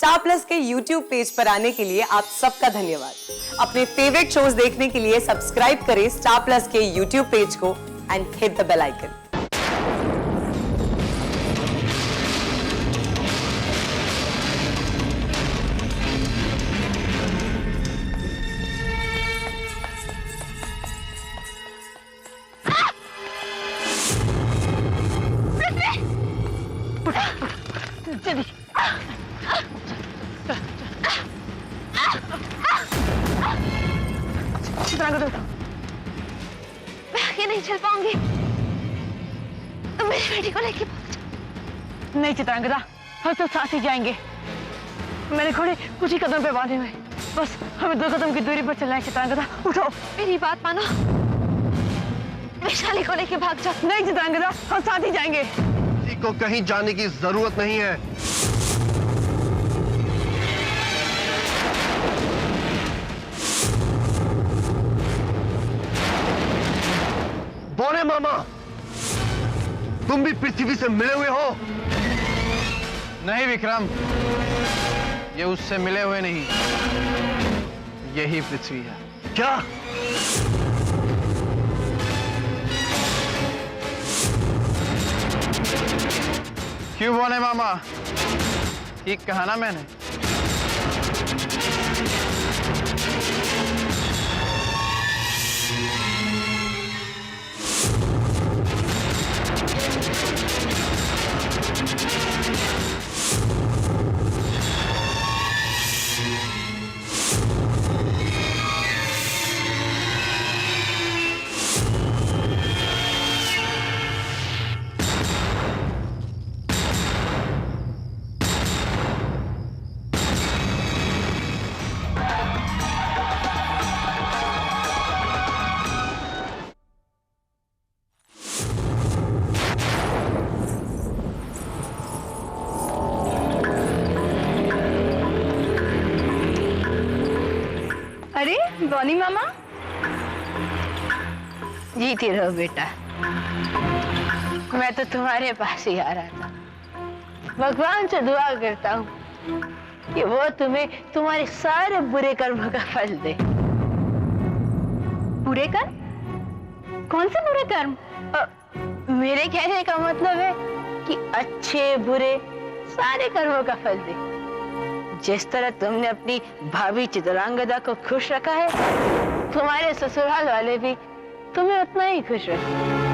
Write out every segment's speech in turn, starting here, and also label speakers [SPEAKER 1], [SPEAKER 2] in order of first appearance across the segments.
[SPEAKER 1] Star Plus के YouTube page पर आने के लिए आप सबका धन्यवाद। अपने फेवरेट शोज देखने के लिए सब्सक्राइब करें स्टार प्लस के YouTube पेज को and hit the bell icon.
[SPEAKER 2] मैं आगे नहीं चल पाऊंगी, मेरी बेटी को लेके भाग जाओ।
[SPEAKER 3] नहीं चित्रांगदा, हम तो साथ ही जाएंगे। मैंने घोड़े कुछ ही कदम पे बांधे हुए, बस हमें 2 कदम की दूरी पर चलना है। चित्रांगदा उठो,
[SPEAKER 2] मेरी बात मानो, वैशाली को लेके भाग जाओ।
[SPEAKER 3] नहीं चित्रांगदा, हम साथ ही जाएंगे।
[SPEAKER 4] किसी को कहीं जाने की जरूरत नहीं है। बोले मामा, तुम भी पृथ्वी से मिले हुए हो?
[SPEAKER 5] नहीं विक्रम, ये उससे मिले हुए नहीं, यही पृथ्वी है।
[SPEAKER 4] क्या?
[SPEAKER 5] क्यों बोले मामा, ठीक कहा ना मैंने?
[SPEAKER 3] अरे बॉनी मामा, जीती रहो बेटा। मैं तो तुम्हारे पास ही आ रहा था। भगवान से दुआ करता हूँ कि वो तुम्हें तुम्हारे सारे बुरे कर्मों का फल दे।
[SPEAKER 2] बुरे कर्म? कौन से बुरे कर्म?
[SPEAKER 3] मेरे कहने का मतलब है कि अच्छे बुरे सारे कर्मों का फल दे। जिस तरह तुमने अपनी भाभी चित्रांगदा को खुश रखा है, तुम्हारे ससुराल वाले भी तुम्हें उतना ही खुश रखें।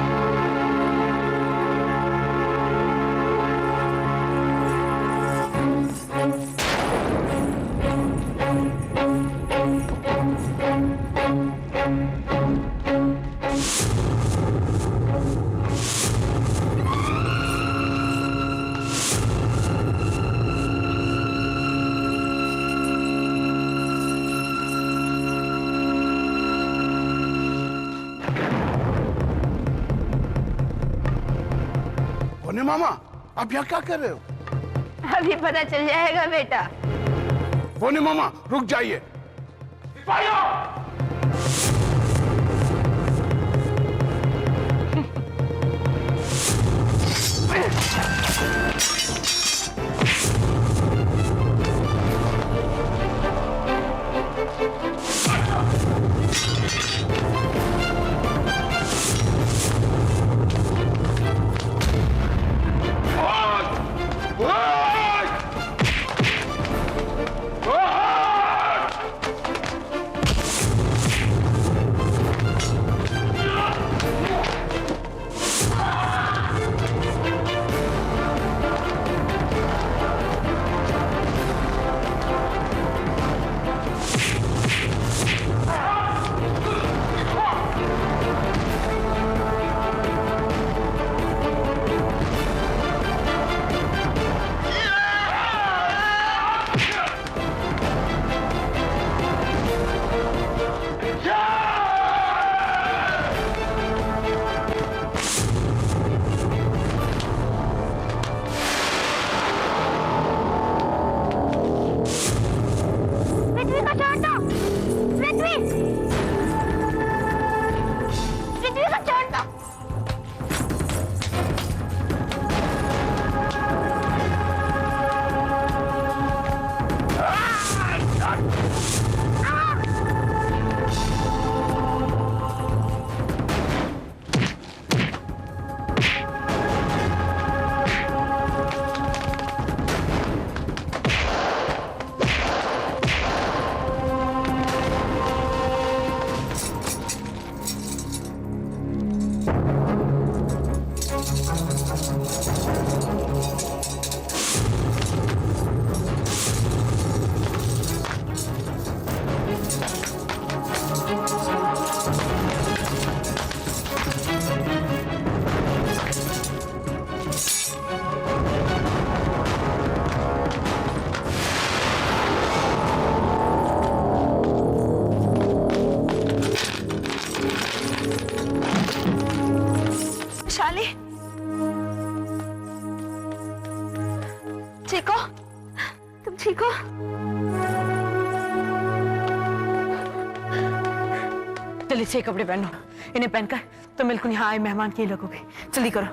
[SPEAKER 6] मामा, आप यहाँ क्या कर रहे हो?
[SPEAKER 3] अभी पता चल जाएगा बेटा।
[SPEAKER 6] बोने मामा, रुक जाइए।
[SPEAKER 2] ठीक हो?
[SPEAKER 3] जल्दी से कपड़े पहनो, इन्हें पहनकर तुम बिल्कुल यहाँ आए मेहमान के लगोगे। जल्दी करो।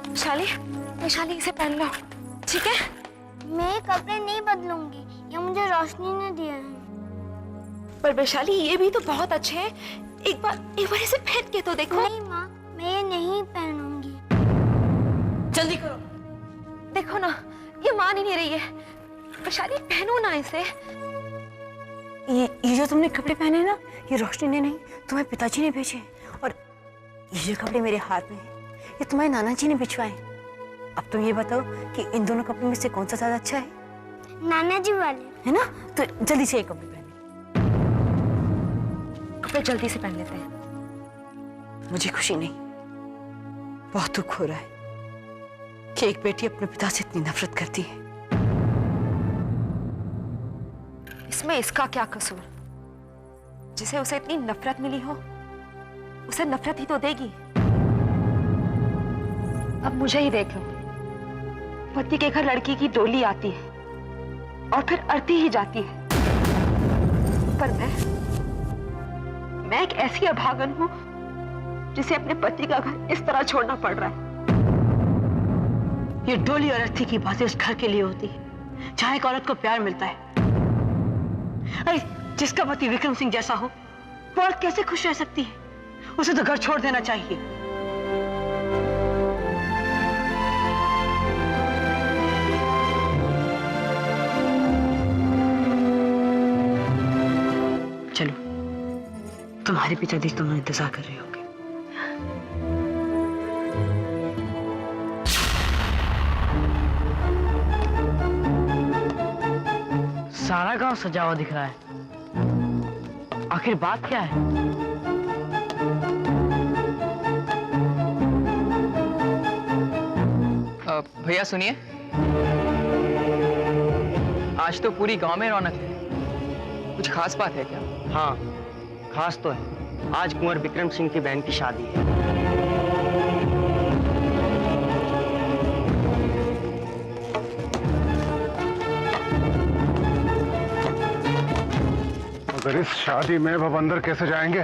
[SPEAKER 2] वैशाली, वैशाली इसे पहन लो, ठीक है?
[SPEAKER 7] मैं ये कपड़े नहीं बदलूंगी, ये मुझे रोशनी ने दिए हैं।
[SPEAKER 2] पर वैशाली ये भी तो बहुत अच्छे हैं, एक बार इसे पहन के तो देखो।
[SPEAKER 7] नहीं माँ, मैं ये नहीं पहनूंगी।
[SPEAKER 3] जल्दी करो।
[SPEAKER 2] देखो ना, ये मान ही नहीं रही है। वैशाली पहनो ना इसे।
[SPEAKER 3] ये जो तुमने कपड़े पहने हैं ना, ये रोशनी ने नहीं, तुम्हारे पिताजी ने भेजे। और ये जो कपड़े मेरे हाथ में हैं, ये तुम्हारे नाना जी ने भिजवाए। अब तुम ये बताओ कि इन दोनों कपड़ों में से कौन सा ज्यादा अच्छा है?
[SPEAKER 7] नाना जी वाले।
[SPEAKER 3] है ना? तो जल्दी से ये कपड़े पहने।
[SPEAKER 2] कपड़े जल्दी से पहन लेते हैं।
[SPEAKER 3] मुझे खुशी नहीं, बहुत दुख हो रहा है कि एक बेटी अपने पिता से इतनी नफरत करती है।
[SPEAKER 2] इसमें इसका क्या कसूर? जिसे उसे इतनी नफरत मिली हो, उसे नफरत ही तो देगी। अब मुझे ही देख लो, पति के घर लड़की की डोली आती है और फिर अर्थी ही जाती है, पर मैं एक ऐसी अभागन हूं जिसे अपने पति का घर इस तरह छोड़ना पड़ रहा है।
[SPEAKER 3] ये डोली और अर्थी की बातें उस घर के लिए होती है जहां एक औरत को प्यार मिलता है। अरे जिसका पति विक्रम सिंह जैसा हो, वो औरत कैसे खुश रह सकती है? उसे तो घर छोड़ देना चाहिए। चलो, तुम्हारे पिताजी तुम्हारा इंतजार कर रहे होंगे। सारा गांव सजा हुआ दिख रहा है, आखिर बात क्या है?
[SPEAKER 5] भैया सुनिए, आज तो पूरी गांव में रौनक है, कुछ खास बात है क्या?
[SPEAKER 8] हाँ, खास तो है। आज कुंवर विक्रम सिंह की बहन की शादी है।
[SPEAKER 6] अगर इस शादी में अब अंदर कैसे जाएंगे?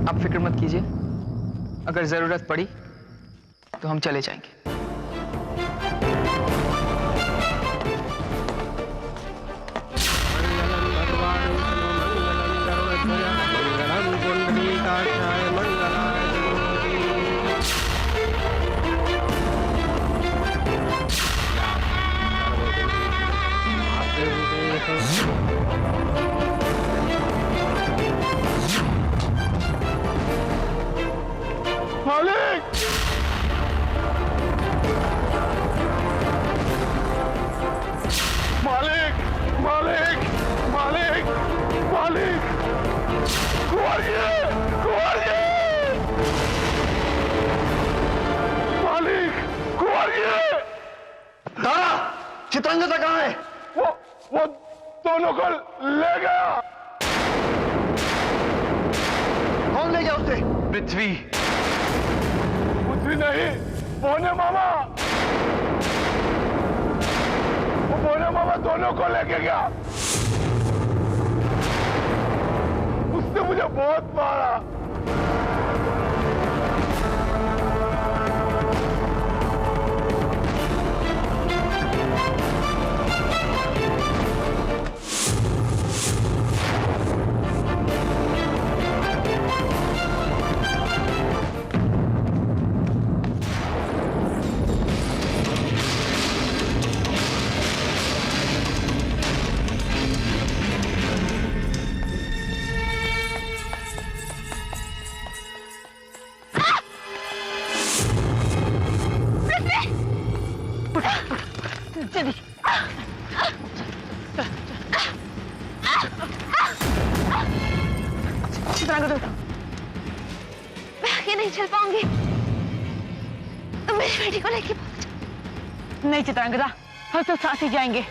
[SPEAKER 5] आप फिक्र मत कीजिए, अगर जरूरत पड़ी तो हम चले जाएंगे।
[SPEAKER 6] मालिक! मालिक! मालिक! मालिक! मालिक! कुंवरिए! कुंवरिए! मालिक! कुंवरिए!
[SPEAKER 4] दादा, चित्रांगदा कहाँ है?
[SPEAKER 6] वो दोनों को ले गया।
[SPEAKER 4] कौन ले गया उसे?
[SPEAKER 5] पृथ्वी।
[SPEAKER 6] पृथ्वी नहीं, बोने मामा। वो बोने मामा दोनों को लेके गया। उसने मुझे बहुत मारा।
[SPEAKER 2] मैं आगे नहीं चल पाऊंगी, तो मेरी बेटी को लेके
[SPEAKER 3] नहीं चित्रांगदा, हम तो साथ ही जाएंगे।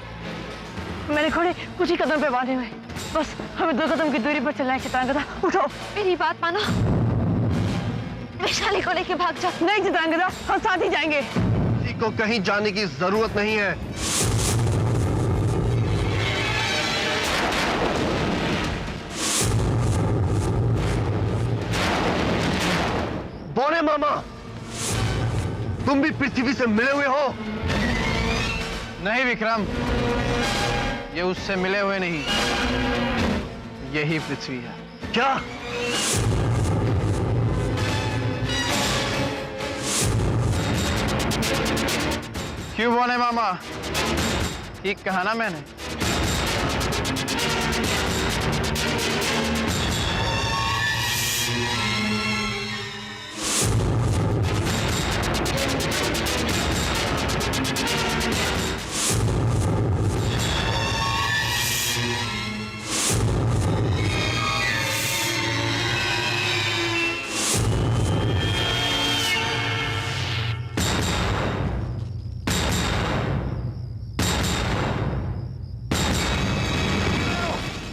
[SPEAKER 3] मैंने घोड़े कुछ ही कदम पे बांधे हुए, बस हमें 2 कदम की दूरी पर चलना है। चित्रांगदा उठो,
[SPEAKER 2] मेरी बात मानो, वैशाली को लेके भाग जाओ।
[SPEAKER 3] नहीं चित्रांगदा, हम साथ ही जाएंगे।
[SPEAKER 4] किसी को कहीं जाने की जरूरत नहीं है। बोने मामा, तुम भी पृथ्वी से मिले हुए हो?
[SPEAKER 5] नहीं विक्रम, ये उससे मिले हुए नहीं, यही पृथ्वी है।
[SPEAKER 4] क्या?
[SPEAKER 5] क्यों बोने मामा, ठीक कहा ना मैंने?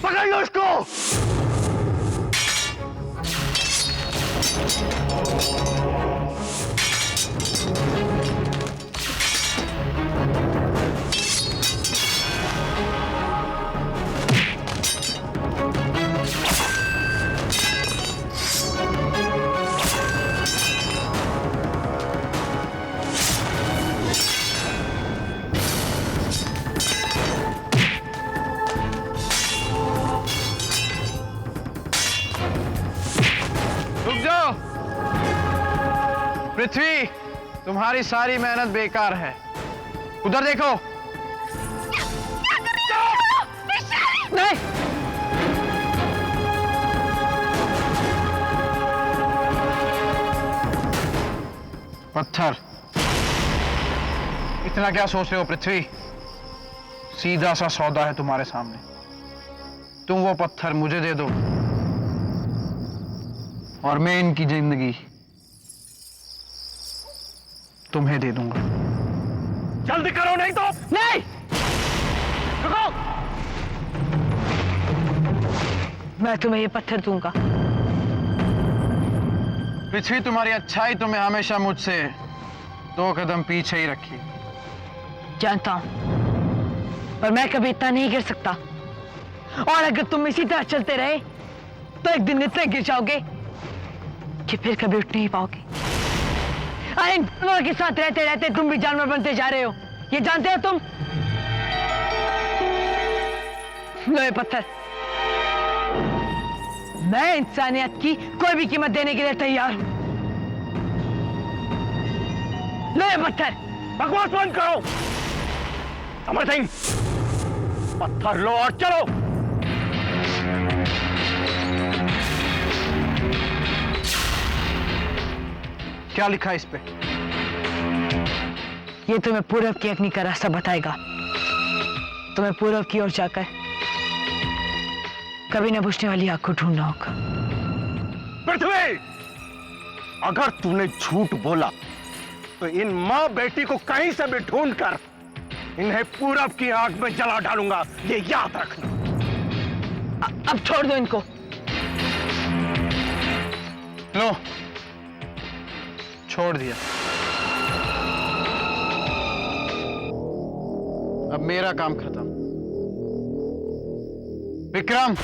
[SPEAKER 4] पकड़ लो इसको।
[SPEAKER 5] रुक जाओ पृथ्वी, तुम्हारी सारी मेहनत बेकार है। उधर देखो। नहीं, पत्थर। इतना क्या सोच रहे हो पृथ्वी? सीधा सा सौदा है तुम्हारे सामने। तुम वो पत्थर मुझे दे दो और मैं इनकी जिंदगी तुम्हें दे दूंगा।
[SPEAKER 6] जल्दी करो नहीं तो।
[SPEAKER 3] नहीं,
[SPEAKER 6] रुको।
[SPEAKER 3] मैं तुम्हें ये पत्थर दूंगा।
[SPEAKER 5] पृथ्वी, तुम्हारी अच्छाई तुम्हें हमेशा मुझसे 2 कदम पीछे ही रखी।
[SPEAKER 3] जानता हूं, पर मैं कभी इतना नहीं गिर सकता। और अगर तुम इसी तरह चलते रहे तो एक दिन इतने गिर जाओगे कि फिर कभी उठ नहीं पाओगे। अरे इन जानवरों के साथ रहते रहते तुम भी जानवर बनते जा रहे हो, ये जानते हो तुम? लो ये पत्थर। मैं इंसानियत की कोई भी कीमत देने के लिए तैयार हूं। लो ये पत्थर।
[SPEAKER 6] बकवास बंद करो। अमर सिंह, पत्थर लो और चलो।
[SPEAKER 5] क्या लिखा है इस पे?
[SPEAKER 3] ये तुम्हें पूरब की अग्नि का रास्ता बताएगा। तुम्हें पूरब की ओर जाकर कभी न बुझने वाली आग को ढूंढना होगा।
[SPEAKER 6] पृथ्वी, अगर तूने झूठ बोला तो इन माँ बेटी को कहीं से भी ढूंढ कर इन्हें पूरब की आग में जला डालूंगा, ये याद रखना।
[SPEAKER 3] अब छोड़ दो इनको।
[SPEAKER 5] लो, छोड़ दिया। अब मेरा काम खत्म। विक्रम,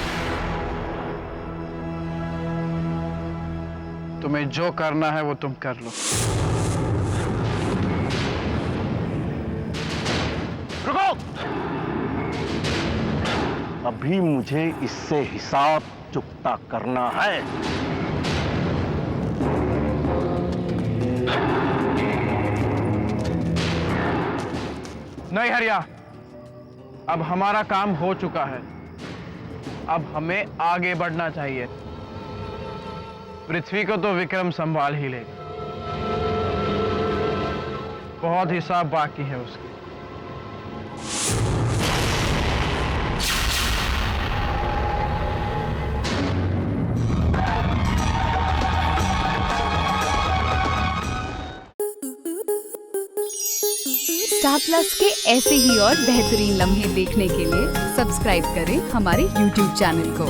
[SPEAKER 5] तुम्हें जो करना है वो तुम कर लो।
[SPEAKER 6] रुको। अभी मुझे इससे हिसाब चुकता करना है।
[SPEAKER 5] नहीं हरिया, अब हमारा काम हो चुका है। अब हमें आगे बढ़ना चाहिए। पृथ्वी को तो विक्रम संभाल ही लेगा, बहुत हिसाब बाकी है उसके।
[SPEAKER 9] स्टार प्लस के ऐसे ही और बेहतरीन लम्हे देखने के लिए सब्सक्राइब करें हमारे YouTube चैनल को।